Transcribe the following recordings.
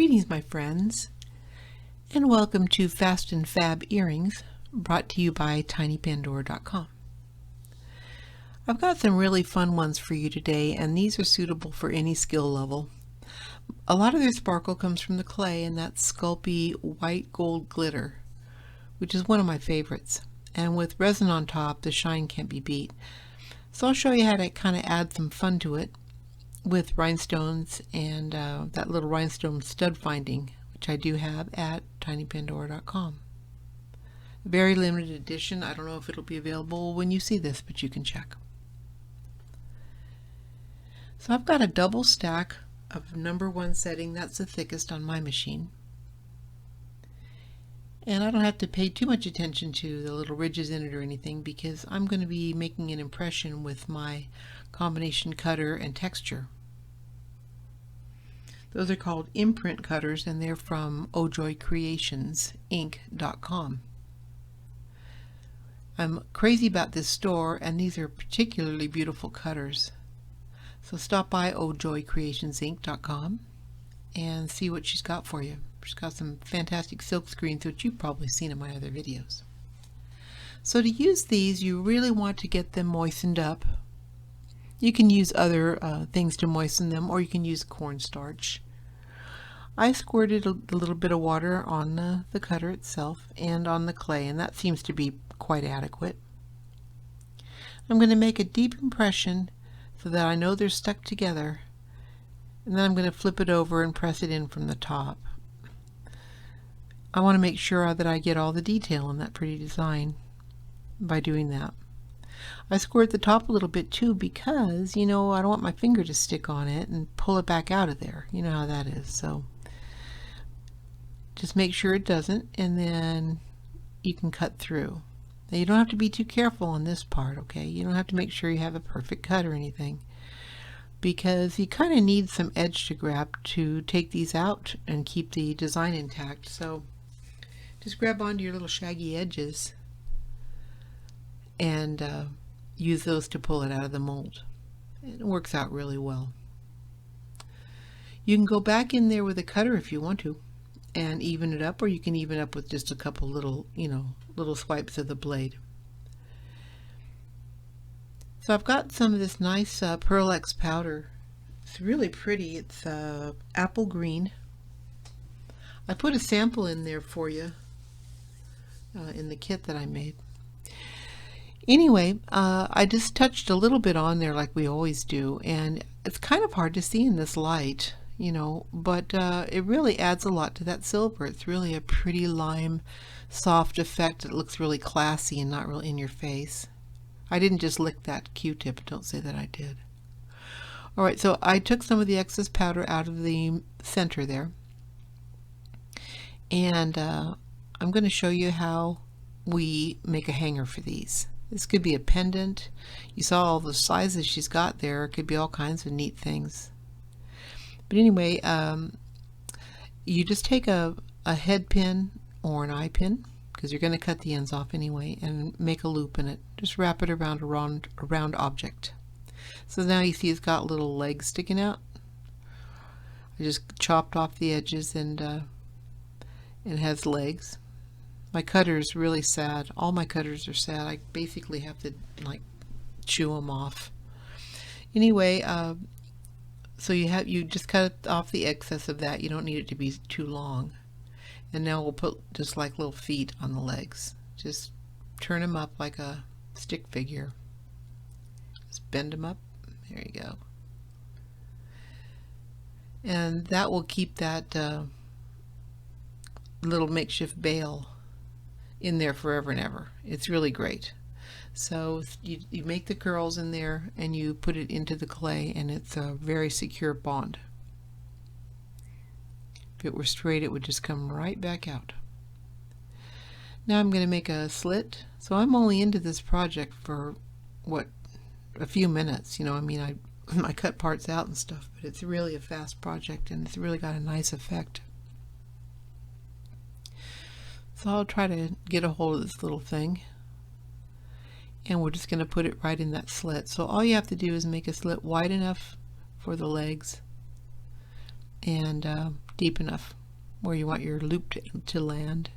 Greetings, my friends, and welcome to Fast and Fab Earrings, brought to you by tinypandora.com. I've got some really fun ones for you today, and these are suitable for any skill level. A lot of their sparkle comes from the clay, and that's Sculpey white gold glitter, which is one of my favorites. And with resin on top, the shine can't be beat. So I'll show you how to kind of add some fun to it with rhinestones and that little rhinestone stud finding, which I do have at tinypandora.com. Very limited edition. I don't know if it'll be available when you see this, but you can check. So I've got a double stack of #1 setting. That's the thickest on my machine. And I don't have to pay too much attention to the little ridges in it or anything, because I'm going to be making an impression with my combination cutter and texture. Those are called imprint cutters, and they're from ojoycreationsinc.com. I'm crazy about this store, and these are particularly beautiful cutters. So stop by ojoycreationsinc.com and see what she's got for you. She's got some fantastic silk screens, which you've probably seen in my other videos. So to use these, you really want to get them moistened up. You can use other things to moisten them, or you can use cornstarch. I squirted a little bit of water on the cutter itself and on the clay, and that seems to be quite adequate. I'm going to make a deep impression so that I know they're stuck together, and then I'm going to flip it over and press it in from the top. I want to make sure that I get all the detail in that pretty design by doing that. I squirt the top a little bit too, because I don't want my finger to stick on it and pull it back out of there. You know how that is. So just make sure it doesn't, and then you can cut through. Now you don't have to be too careful on this part, okay? You don't have to make sure you have a perfect cut or anything, because you kind of need some edge to grab to take these out and keep the design intact. So just grab onto your little shaggy edges and use those to pull it out of the mold. It works out really well. You can go back in there with a cutter if you want to and even it up, or you can even up with just a couple little swipes of the blade. So I've got some of this nice Pearl X powder. It's really pretty. It's apple green. I put a sample in there for you in the kit that I made. Anyway, I just touched a little bit on there like we always do, and it's kind of hard to see in this light, but it really adds a lot to that silver. It's really a pretty lime soft effect. It looks really classy and not real in your face. I didn't just lick that Q-tip, don't say that I did. Alright, so I took some of the excess powder out of the center there, and I'm going to show you how we make a hanger for these. This could be a pendant. You saw all the sizes she's got there. It could be all kinds of neat things. But anyway, you just take a head pin or an eye pin, because you're going to cut the ends off anyway, and make a loop in it. Just wrap it around a round object. So now you see it's got little legs sticking out. I just chopped off the edges, and it has legs. My cutter's really sad. All my cutters are sad. I basically have to chew them off. Anyway, so you just cut off the excess of that. You don't need it to be too long. And now we'll put just like little feet on the legs. Just turn them up like a stick figure. Just bend them up. There you go. And that will keep that little makeshift bail in there forever and ever. It's really great. So you make the curls in there and you put it into the clay, and it's a very secure bond. If it were straight, it would just come right back out. Now I'm going to make a slit. So I'm only into this project for a few minutes. I cut parts out and stuff, but it's really a fast project, and it's really got a nice effect. So I'll try to get a hold of this little thing, and we're just going to put it right in that slit. So all you have to do is make a slit wide enough for the legs, and deep enough where you want your loop to land.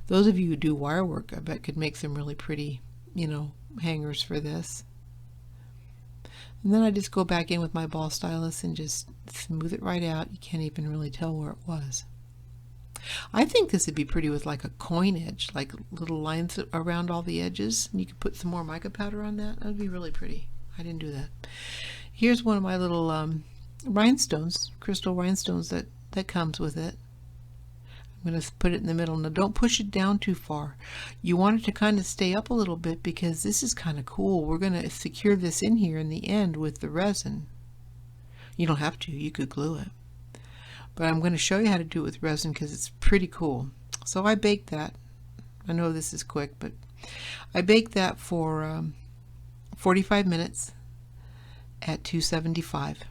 Those of you who do wire work, I bet could make some really pretty, hangers for this. And then I just go back in with my ball stylus and just smooth it right out. You can't even really tell where it was. I think this would be pretty with like a coin edge, like little lines around all the edges. And you could put some more mica powder on that. That would be really pretty. I didn't do that. Here's one of my little rhinestones, crystal rhinestones that comes with it. I'm going to put it in the middle. Now don't push it down too far. You want it to kind of stay up a little bit because this is kind of cool. We're going to secure this in here in the end with the resin. You don't have to. You could glue it. But I'm going to show you how to do it with resin because it's pretty cool. So I baked that. I know this is quick, but I baked that for 45 minutes at 275.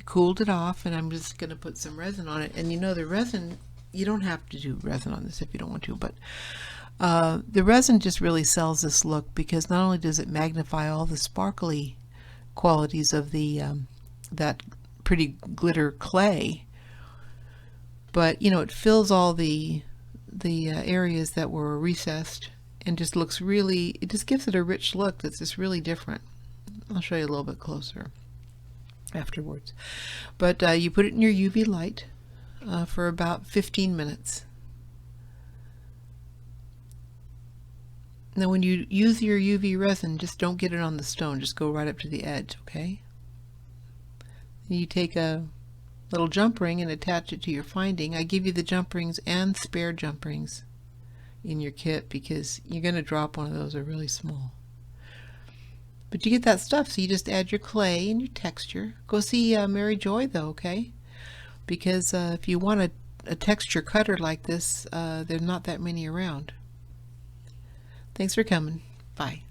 Cooled it off, and I'm just going to put some resin on it. And the resin, you don't have to do resin on this if you don't want to, but the resin just really sells this look because not only does it magnify all the sparkly qualities of the that pretty glitter clay, but it fills all the areas that were recessed and just looks really, it just gives it a rich look that's just really different. I'll show you a little bit closer afterwards. But you put it in your UV light for about 15 minutes. Now when you use your UV resin, just don't get it on the stone, just go right up to the edge, okay? You take a little jump ring and attach it to your finding. I give you the jump rings and spare jump rings in your kit because you're going to drop one of those, they're really small. But you get that stuff, so you just add your clay and your texture. Go see Mary Joy though, okay? Because if you want a texture cutter like this, there's not that many around. Thanks for coming. Bye.